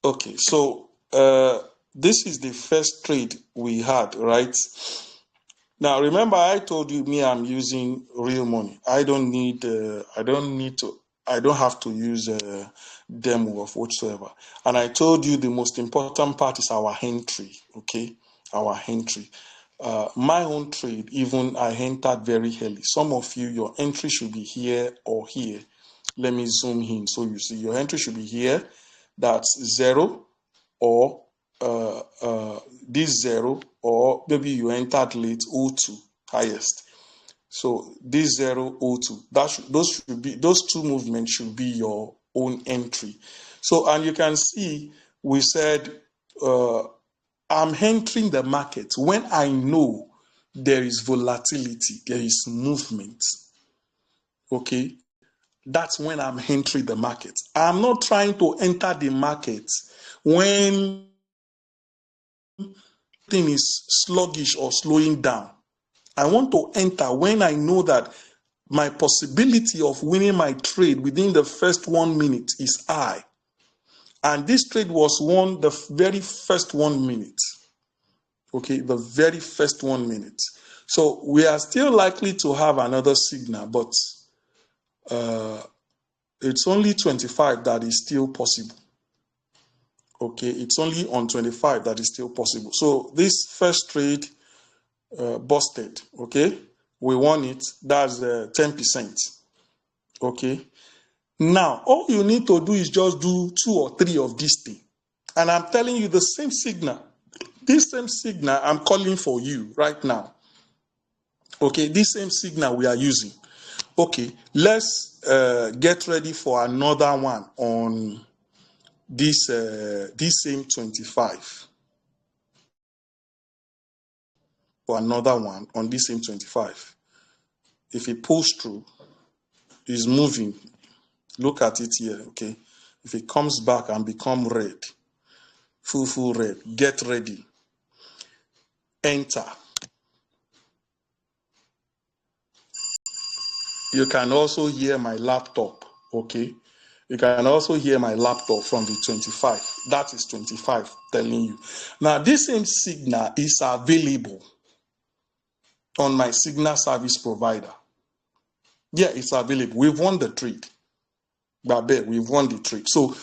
Okay, so this is the first trade we had, right? Now remember, I told you me I'm using real money. I don't need I don't have to use demo of whatsoever. And I told you the most important part is our entry. Okay, our entry. My own trade, even I entered very early. Some of you, your entry should be here or here. Let me zoom in so you see your entry should be here. That's 0 or this 0, or maybe you entered late, O2 highest. So this 0, O2, those two movements should be your own entry. So, and you can see we said I'm entering the market when I know there is volatility, there is movement. Okay, that's when I'm entering the market. I'm not trying to enter the market when thing is sluggish or slowing down. I want to enter when I know that my possibility of winning my trade within the first 1 minute is high. And this trade was won the very first 1 minute. Okay, the very first 1 minute. So we are still likely to have another signal, but it's only 25 that is still possible. Okay, it's only on 25 that is still possible. So this first trade busted. Okay, we won it. That's 10%. Okay, now all you need to do is just do 2 or 3 of this thing, and I'm telling you the same signal. This same signal I'm calling for you right now. Okay, this same signal we are using. Okay, let's get ready for another one on this same 25. For another one on this same 25. If it pulls through, is moving. Look at it here, okay? If it comes back and become red, full red, get ready. Enter. You can also hear my laptop, okay? You can also hear my laptop from the 25. That is 25 telling you. Now, this same signal is available on my signal service provider. Yeah, it's available. We've won the trade. Babe, we've won the trade. So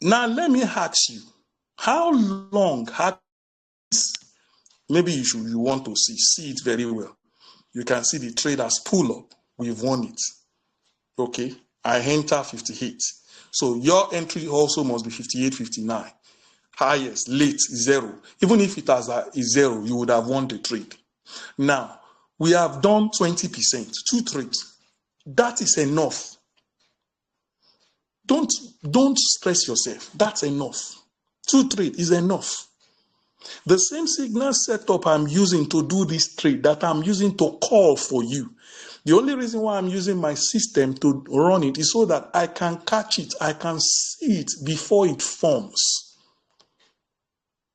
now let me ask you, how long had this? Maybe you want to see it very well. You can see the traders pull up. We've won it. Okay, I enter 58. So your entry also must be 58, 59. Highest, late, 0. Even if it has a 0, you would have won the trade. Now, we have done 20%, 2 trades. That is enough. Don't stress yourself. That's enough. 2 trades is enough. The same signal setup I'm using to do this trade that I'm using to call for you. The only reason why I'm using my system to run it is so that I can catch it, I can see it before it forms.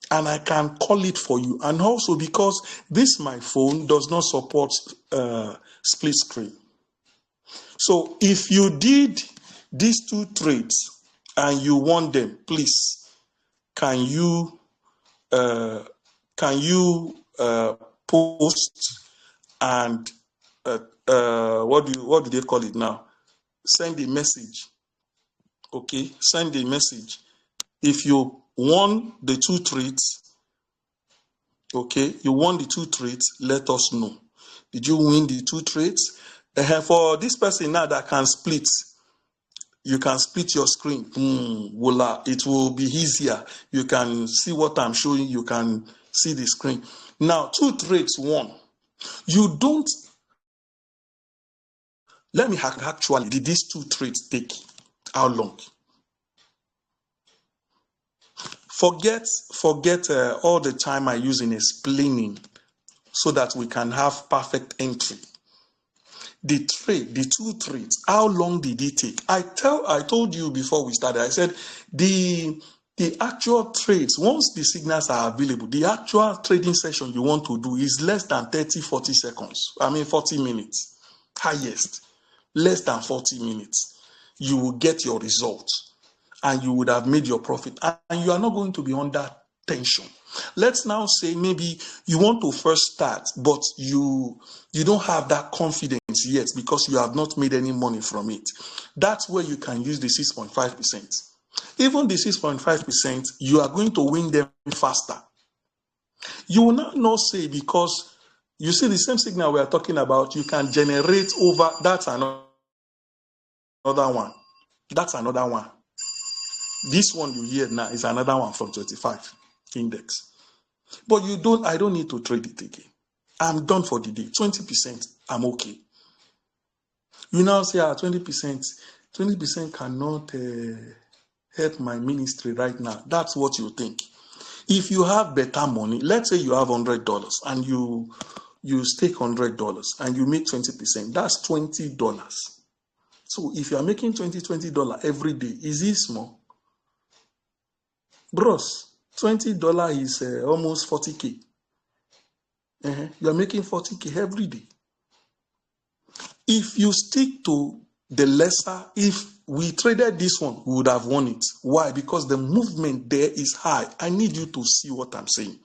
And I can call it for you. And also because this, my phone, does not support split screen. So if you did these 2 trades and you won them, please, can you post and what do they call it now? Send a message. Okay, send a message. If you won the 2 trades, okay, you won the 2 trades, let us know. Did you win the 2 trades? For this person now that can split, you can split your screen. It will be easier. You can see what I'm showing. You can see the screen. Now, 2 trades won. You don't. Let me actually, did these 2 trades take how long? Forget all the time I use in explaining so that we can have perfect entry. The 2 trades, how long did it take? I told you before we started, I said the actual trades, once the signals are available, the actual trading session you want to do is less than 30, 40 seconds. 40 minutes, highest. Less than 40 minutes. You will get your results. and you would have made your profit, and you are not going to be under tension. Let's now say maybe you want to first start, but you don't have that confidence yet because you have not made any money from it. That's where you can use the 6.5%. Even the 6.5%, you are going to win them faster. You will not say, because you see the same signal we are talking about, you can generate over, that's another one. That's another one. This one you hear now is another one from 25 index. But I don't need to trade it again. I'm done for the day. 20%, I'm okay. You now say, 20% cannot help my ministry right now. That's what you think. If you have better money, let's say you have $100 and you stake $100 and you make 20%, that's $20. So if you are making $20 every day, is it small? Bros, $20 is almost 40K. You are making 40K every day. If you stick to the lesser, if we traded this one, we would have won it. Why? Because the movement there is high. I need you to see what I'm saying.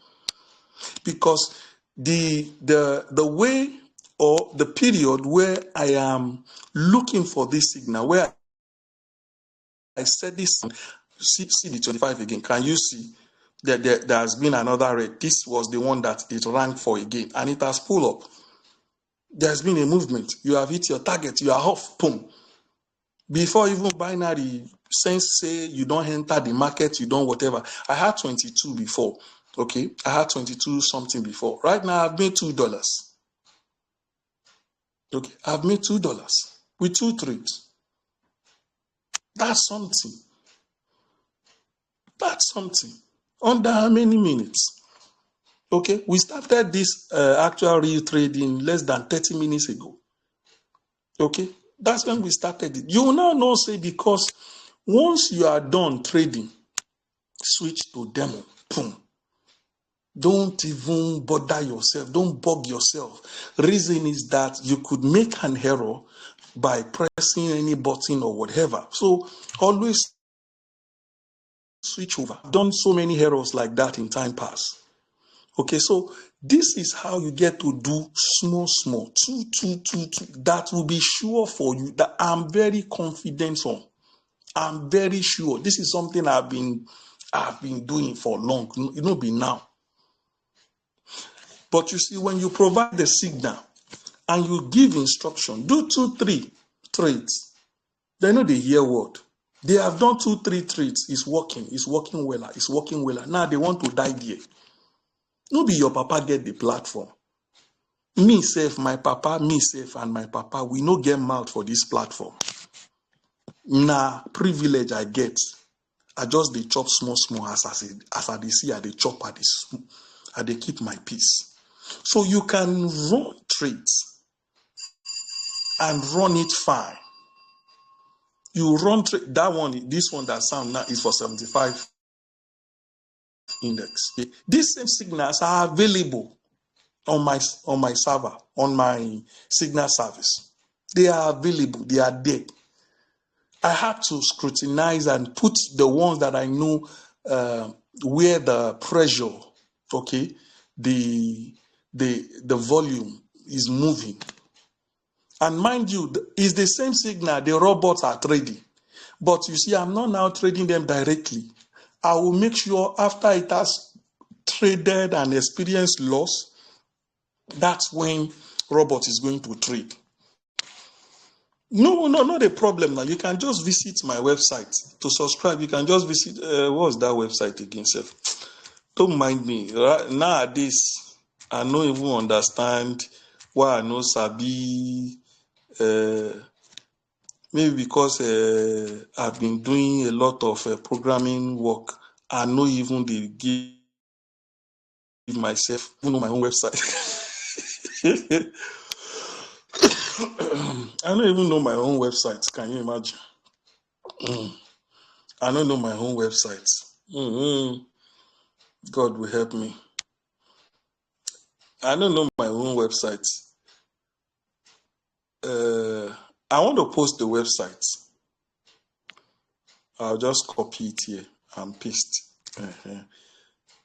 Because the way or the period where I am looking for this signal, where I said this, see the 25 again. Can you see that there has been another red? This was the one that it ranked for again, and it has pulled up. There's been a movement. You have hit your target. You are off. Boom. Before even binary sense say you don't enter the market, you don't whatever. I had 22 before. Okay. I had 22 something before. Right now I've made $2. Okay. I've made $2 with 2 trades. That's something. That's something. Under how many minutes? Okay. We started this actual real trading less than 30 minutes ago. Okay. That's when we started it. You will now know, say, because once you are done trading, switch to demo. Boom. Don't even bother yourself. Don't bug yourself. Reason is that you could make an error by pressing any button or whatever. So always switch over. I've done so many errors like that in time past. Okay, so this is how you get to do small. Two. That will be sure for you, that I'm very confident on. I'm very sure. This is something I've been doing for long. It won't be now. But you see, when you provide the signal and you give instruction, do 2, 3 trades. They know they hear word. They have done 2, 3 trades. It's working well. Now they want to die there. No be your papa get the platform. Me self, my papa, and my papa, we no get mouth for this platform. Nah, privilege I get. I just dey chop small as I dey see, I dey chop, I dey keep my peace. So you can run trades and run it fine. You run that one, this one that sound now is for 75 index. These same signals are available on my server, on my signal service. They are available, they are there. I had to scrutinize and put the ones that I know where the pressure, okay, the volume is moving. And mind you, it's the same signal the robots are trading. But you see, I'm not now trading them directly. I will make sure after it has traded and experienced loss, that's when robot is going to trade. No, not a problem now. You can just visit my website to subscribe. You can just visit, what's that website again, Seth? Don't mind me. Nowadays, I don't even understand why I know Sabi. Maybe because I've been doing a lot of programming work. I know even they give myself, even on my own website. I don't even know my own website. Can you imagine? I don't know my own website. God will help me. I don't know my own website. I want to post the website. I'll just copy it here and paste.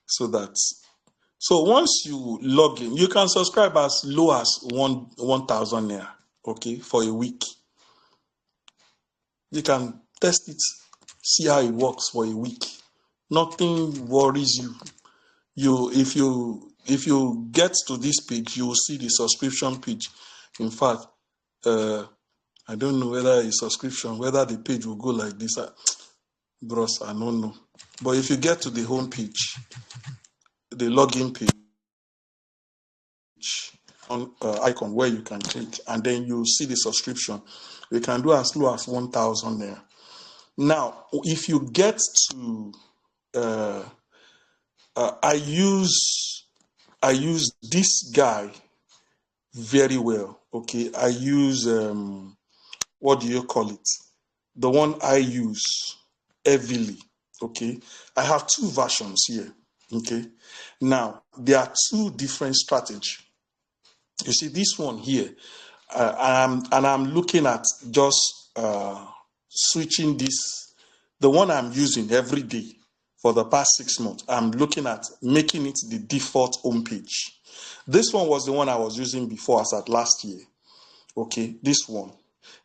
So once you log in, you can subscribe as low as 1,000 naira, okay, for a week. You can test it, see how it works for a week. Nothing worries you. If you get to this page, you will see the subscription page. In fact, I don't know whether a subscription, whether the page will go like this. Bros, I don't know. But if you get to the home page, the login page, on icon where you can click, and then you see the subscription. You can do as low as 1,000 there. Now, if you get to, I use this guy very well. Okay, I use what do you call it? The one I use heavily. Okay, I have two versions here. Okay, now there are two different strategies. You see this one here, I'm looking at just switching this, the one I'm using every day for the past 6 months. I'm looking at making it the default home page. This one was the one I was using before as at last year. Okay, this one.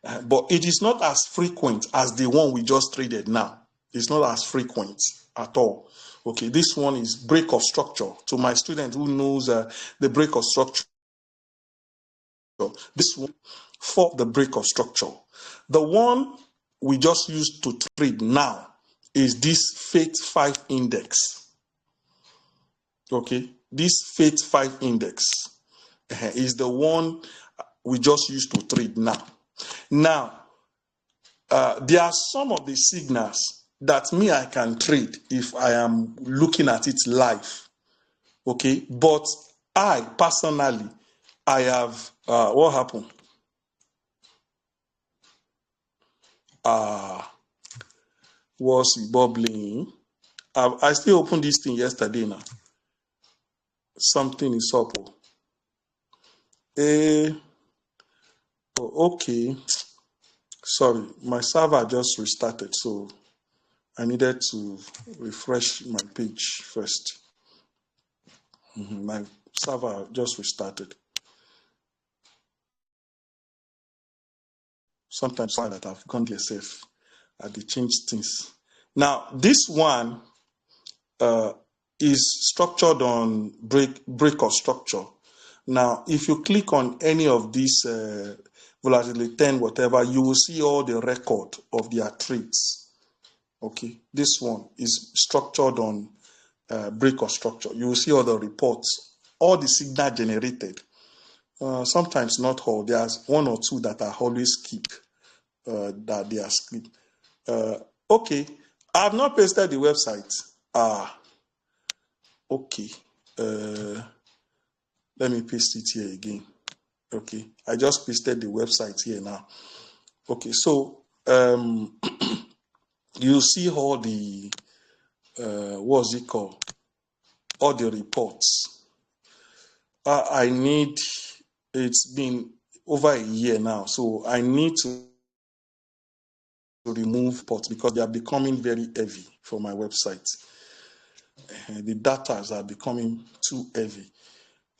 But it is not as frequent as the one we just traded now. It's not as frequent at all. Okay, this one is break of structure. To my student who knows the break of structure, this one for the break of structure. The one we just used to trade now is this Fate 5 index. Okay, this Fate 5 index is the one we just used to trade now. Now, there are some of the signals that I can trade if I am looking at it live. Okay, but I personally, I have, what happened? Was bubbling. I still opened this thing yesterday now. Something is up. Okay. Sorry, my server just restarted, so I needed to refresh my page first. My server just restarted. Sometimes I that I've gone there safe. I did change things. Now this one is structured on break of structure. Now, if you click on any of these volatility 10, whatever, you will see all the record of their trades. Okay, this one is structured on break of structure. You will see all the reports, all the signal generated. Sometimes not all. There's one or two that are always skip. That they are skip. Okay, I have not pasted the website. Okay. Let me paste it here again. Okay, I just pasted the website here now. Okay, so you see all the what's it called? All the reports. I need. It's been over a year now, so I need to remove reports because they are becoming very heavy for my website. The data are becoming too heavy.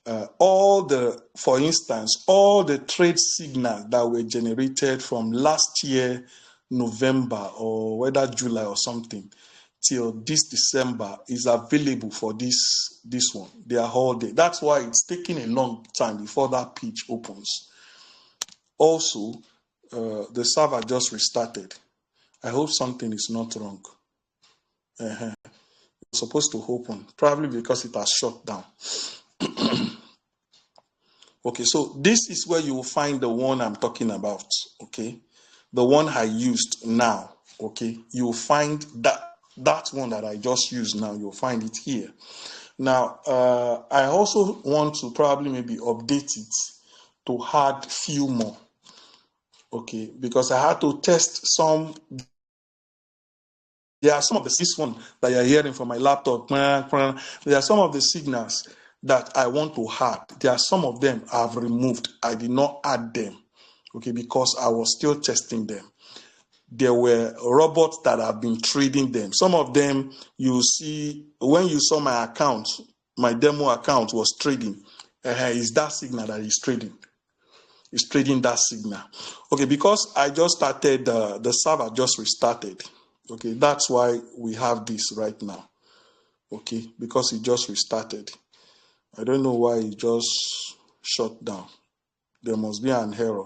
For instance, all the trade signals that were generated from last year, November, or whether July or something, till this December is available for this one. They are all there. That's why it's taking a long time before that page opens. Also, the server just restarted. I hope something is not wrong. It's supposed to open, probably because it has shut down. Okay, so this is where you will find the one I'm talking about. Okay, the one I used now. Okay, you will find that one that I just used now. You'll find it here. Now, I also want to probably maybe update it to add few more. Okay, because I had to test some. There are some of this one that you're hearing from my laptop. There are some of the signals that I want to add. There are some of them I've removed. I did not add them, okay, because I was still testing them. there were robots that have been trading them. Some of them, you see, when you saw my account, my demo account was trading. It's that signal that is trading. It's trading that signal. Okay, because I just started, the server just restarted. Okay, that's why we have this right now. Okay, because it just restarted. I don't know why it just shut down. There must be an error.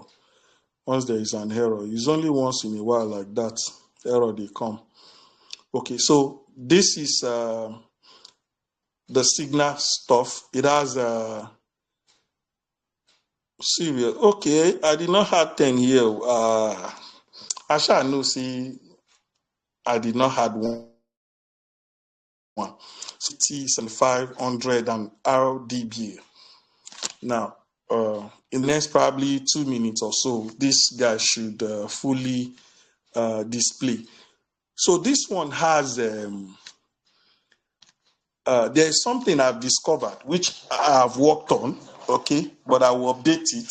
Once there is an error, it's only once in a while like that, error they come. Okay, so this is the signal stuff. It has serial. Okay, I did not have 10 here. I shall know, see, I did not have one. So T7500 and RDB. Now, in the next probably 2 minutes or so, this guy should fully display. So this one has, there's something I've discovered, which I've worked on, okay, but I will update it.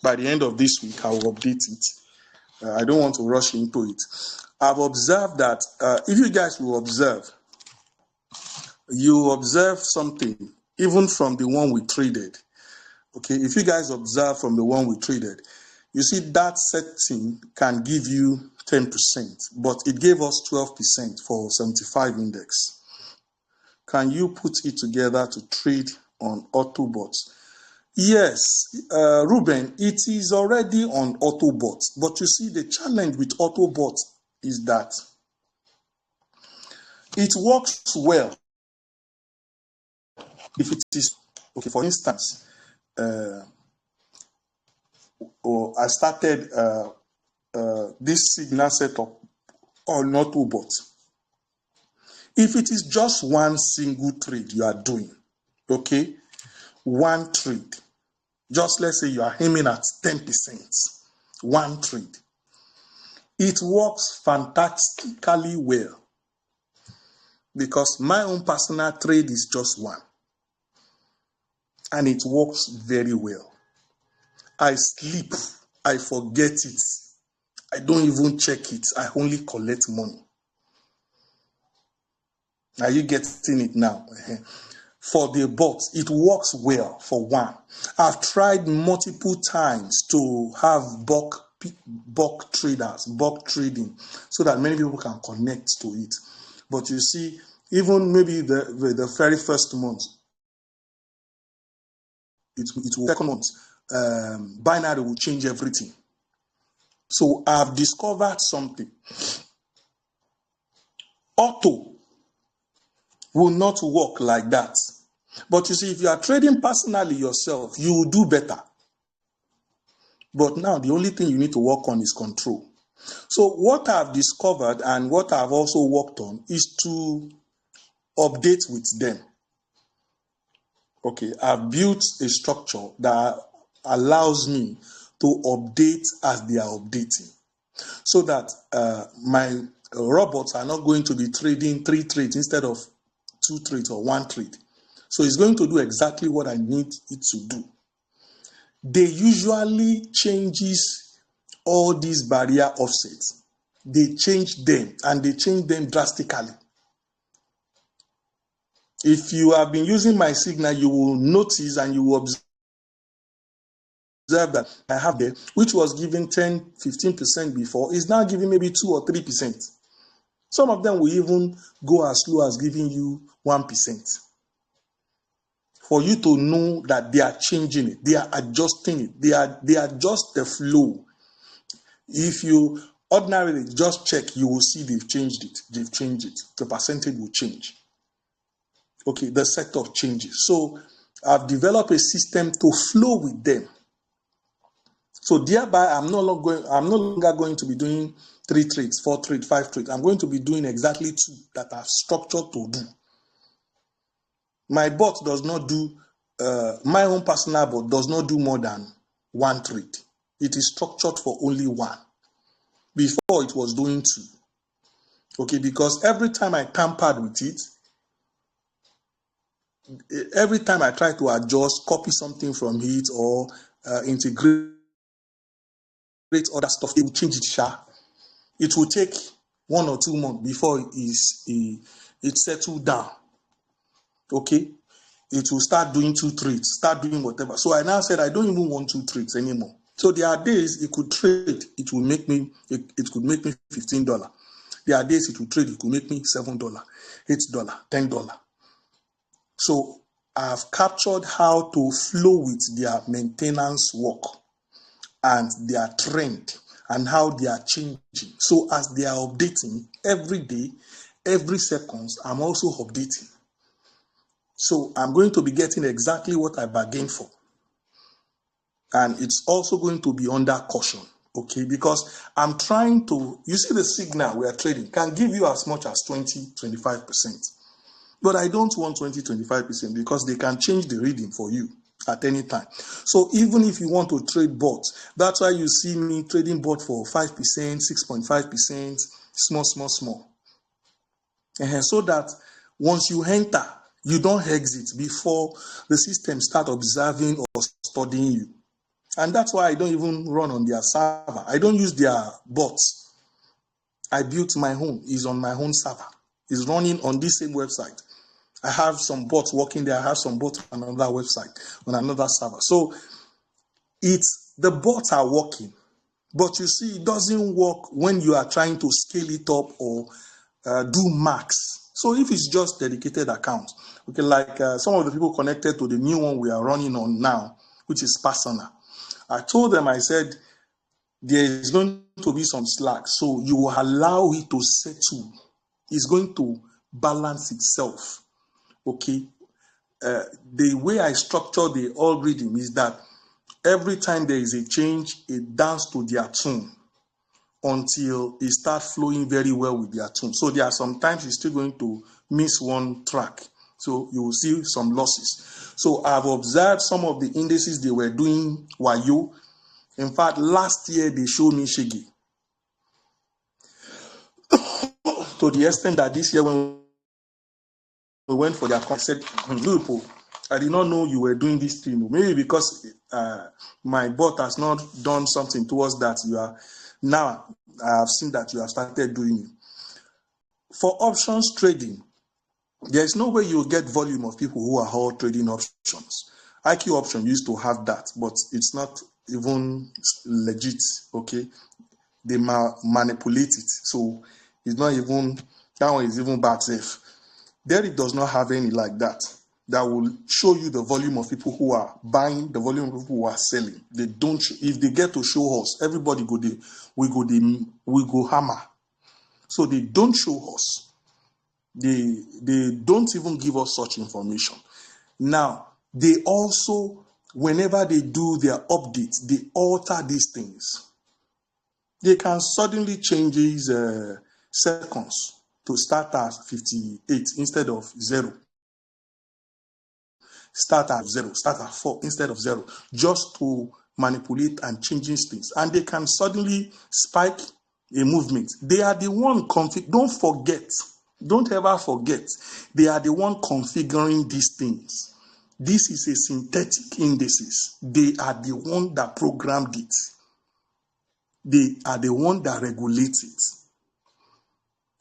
By the end of this week, I will update it. I don't want to rush into it. I've observed that if you guys will observe, you observe something, even from the one we traded. Okay, if you guys observe from the one we traded, you see that setting can give you 10%, but it gave us 12% for 75 index. Can you put it together to trade on Autobot? Yes, Ruben, it is already on Autobot, but you see the challenge with Autobot is that it works well if it is, okay, for instance, I started this signal setup on Autobot. If it is just one single trade you are doing, okay, one trade, just let's say you are aiming at 10%, one trade, it works fantastically well because my own personal trade is just one and it works very well. I sleep, I forget it, I don't even check it, I only collect money. Are you getting it now? For the bots, it works well for one. I've tried multiple times to have bulk traders, bulk trading, so that many people can connect to it. But you see, even maybe the very first month, it will, second month, binary will change everything. So I've discovered something. Auto will not work like that. But you see, if you are trading personally yourself, you will do better. But now the only thing you need to work on is control. So what I've discovered and what I've also worked on is to update with them. Okay, I've built a structure that allows me to update as they are updating. So that my robots are not going to be trading 3 trades instead of 2 trades or 1 trade. So it's going to do exactly what I need it to do. They usually changes all these barrier offsets. They change them and they change them drastically. If you have been using my signal, you will notice and you will observe that I have there, which was giving 10, 15% before, is now giving maybe 2 or 3%. Some of them will even go as low as giving you 1%. For you to know that they are changing it, they are adjusting it, they adjust the flow. If you ordinarily just check, you will see they've changed it. They've changed it. The percentage will change. Okay, the sector changes. So I've developed a system to flow with them. So thereby, I'm no longer going to be doing 3 trades, 4 trades, 5 trades. I'm going to be doing exactly 2 that are structured to do. My bot does not do, my own personal bot does not do more than 1 trade. It is structured for only 1. Before it was doing 2. Okay, because every time I tampered with it, every time I try to adjust, copy something from it or integrate other stuff, it will change it sharp. it will take 1 or 2 months before it settled down. Okay, it will start doing 2 trades, start doing whatever. So I now said I don't even want 2 trades anymore. So there are days it could trade, it could make me $15. There are days it will trade, it could make me $7, $8, $10. So I've captured how to flow with their maintenance work and their trend and how they are changing. So as they are updating every day, every second, I'm also updating. So I'm going to be getting exactly what I bargained for. And it's also going to be under caution, okay? Because I'm trying to, you see the signal we are trading can give you as much as 20-25%. But I don't want 20-25% because they can change the reading for you at any time. So even if you want to trade bots, that's why you see me trading bot for 5%, 6.5%, small. And so that once you enter, you don't exit before the system start observing or studying you. And that's why I don't even run on their server. I don't use their bots. I built my own. It's on my own server. It's running on this same website. I have some bots working there. I have some bots on another website, on another server. So the bots are working. But you see, it doesn't work when you are trying to scale it up or do max. So if it's just dedicated accounts, okay, like some of the people connected to the new one we are running on now, which is personal. I told them, I said, there is going to be some slack. So you will allow it to settle. It's going to balance itself. Okay. The way I structure the algorithm is that every time there is a change, it dance to their tune until it starts flowing very well with their tune. So there are sometimes it's still going to miss one track. So you will see some losses. So I've observed some of the indices they were doing wayo. In fact, last year they showed me shiggy. To the extent that this year when we went for their concert, I said, Liverpool, I did not know you were doing this thing. Maybe because my bot has not done something towards that. You are now, I have seen that you have started doing it. For options trading, there is no way you'll get volume of people who are all trading options. IQ option used to have that, but it's not even legit, okay? They manipulate it. So it's not even, that one is even bad safe. There it does not have any like that. That will show you the volume of people who are buying, the volume of people who are selling. They don't, if they get to show us, everybody we go hammer. So they don't show us. They don't even give us such information. Now, they also, whenever they do their updates, they alter these things. They can suddenly change these seconds to start at 58 instead of 0. Start at 0, start at 4 instead of 0, just to manipulate and changing things. And they can suddenly spike a movement. They are the one don't ever forget, they are the one configuring these things. This is a synthetic indices. They are the one that programmed it. They are the one that regulates it.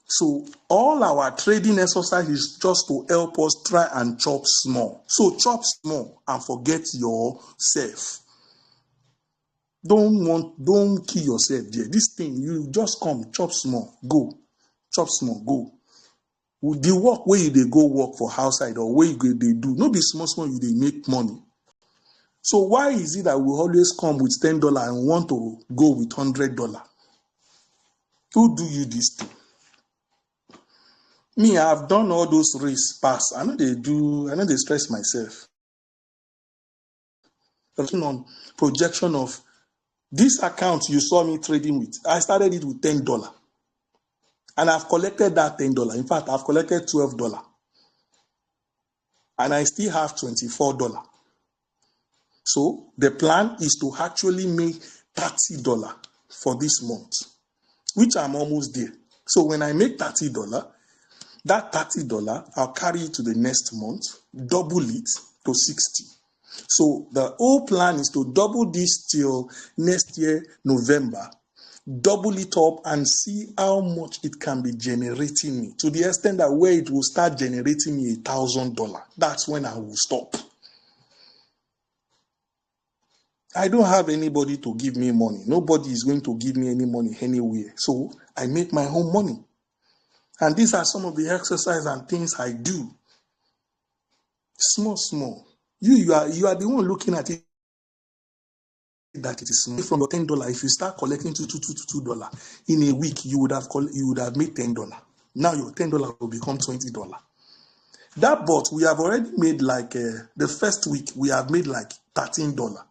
So all our trading exercise is just to help us try and chop small. So chop small and forget yourself. Don't kill yourself there. This thing, you just come, chop small, go. Chop small, go. The work where you they go work for outside or where you they do, no be small you they make money. So why is it that we always come with $10 and want to go with $100? Who do you this thing? Me, I've done all those race pass. I know they stress myself. On projection of this account you saw me trading with, I started it with $10. And I've collected that $10. In fact, I've collected $12. And I still have $24. So the plan is to actually make $30 for this month, which I'm almost there. So when I make $30, that $30, I'll carry it to the next month, double it to 60. So the whole plan is to double this till next year, November. double it up and see how much it can be generating me, to the extent that where it will start generating me $1,000. That's when I will stop. I don't have anybody to give me money. Nobody is going to give me any money anywhere. So I make my own money. And these are some of the exercises and things I do. Small, small. You are the one looking at it that it is small. From your $10, if you start collecting $2 in a week, you would have made $10. Now your $10 will become $20. That but we have already made like the first week we have made like $13.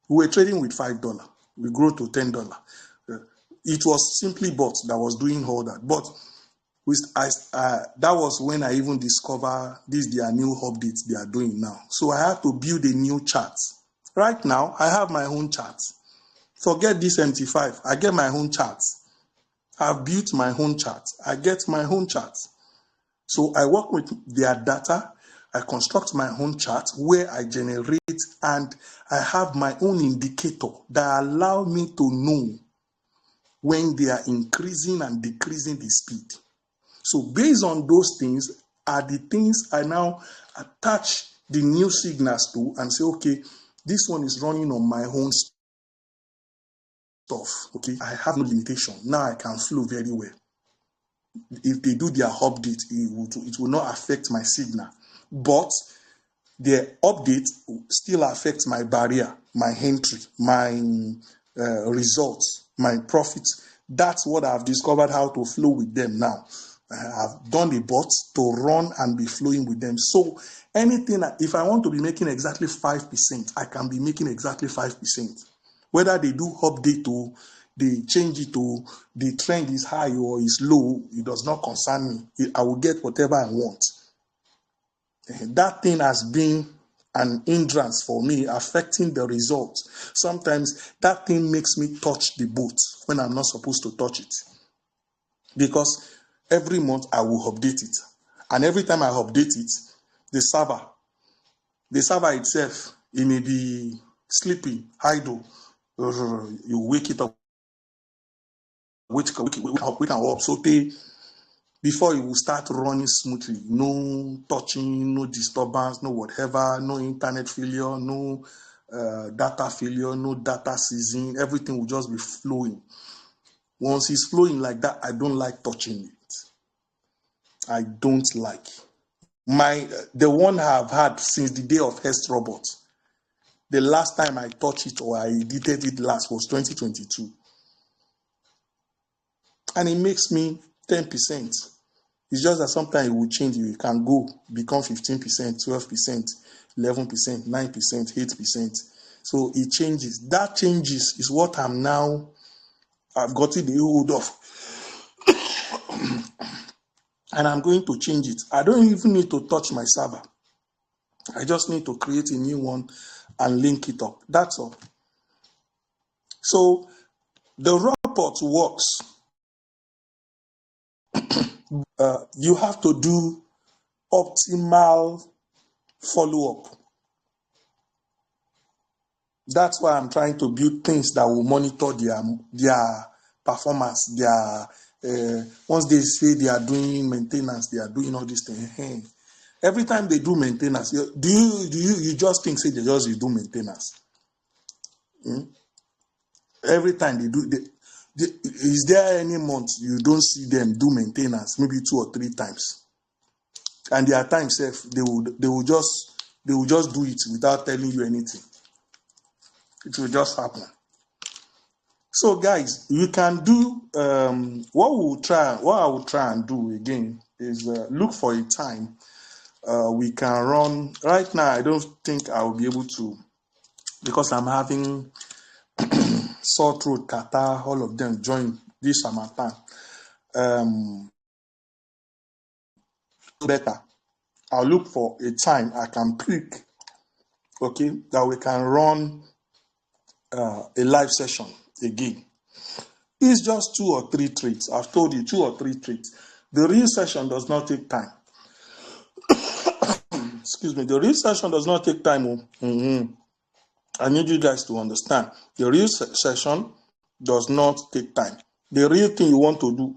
We were trading with $5. We grew to $10. It was simply bot that was doing all that. But that was when I even discovered their new updates they are doing now. So I had to build a new chart. Right now, I have my own chart. Forget this MT5. I get my own chart. I've built my own chart. I get my own chart. So I work with their data. I construct my own chart where I generate, and I have my own indicator that allow me to know when they are increasing and decreasing the speed. So based on those things are the things I now attach the new signals to and say, okay, this one is running on my own stuff. Okay, I have no limitation. Now I can flow very well. If they do their update, it will not affect my signal. But their update still affects my barrier, my entry, my results, my profits. That's what I've discovered how to flow with them now. I've done a bot to run and be flowing with them. So anything, if I want to be making exactly 5%, I can be making exactly 5%. Whether they do update to, they change it to, the trend is high or is low, it does not concern me. I will get whatever I want. That thing has been an hindrance for me, affecting the results. Sometimes that thing makes me touch the boat when I'm not supposed to touch it. Because every month I will update it. And every time I update it, the server itself, it may be sleeping, idle. You wake it up, wake up. So before it will start running smoothly, no touching, no disturbance, no whatever, no internet failure, no data failure, no data seizing. Everything will just be flowing. Once it's flowing like that, I don't like touching it. I don't like. The one I've had since the day of Hest Robot. The last time I touched it or I edited it last was 2022. And it makes me 10%. It's just that sometimes it will change. You can go, become 15%, 12%, 11%, 9%, 8%. So it changes. That changes is what I've gotten the hold of. And I'm going to change it. I don't even need to touch my server. I just need to create a new one and link it up. That's all. So the report works. You have to do optimal follow-up. That's why I'm trying to build things that will monitor their performance. Once they say they are doing maintenance, they are doing all these things. Every time they do maintenance, do you just think say they just do maintenance? Every time they do, is there any month you don't see them do maintenance? Maybe 2 or 3 times, and there are times they will just do it without telling you anything. It will just happen. So guys, you can do what I will try and do again is look for a time we can run. Right now I don't think I will be able to, because I'm having sore throat, catarrh, all of them join this summertime. Better, I'll look for a time I can pick, okay, that we can run a live session again. It's just 2 or 3 trades. I've told you 2 or 3 trades. The real session does not take time. Excuse me. The real session does not take time. I need you guys to understand. The real session does not take time. The real thing you want to do,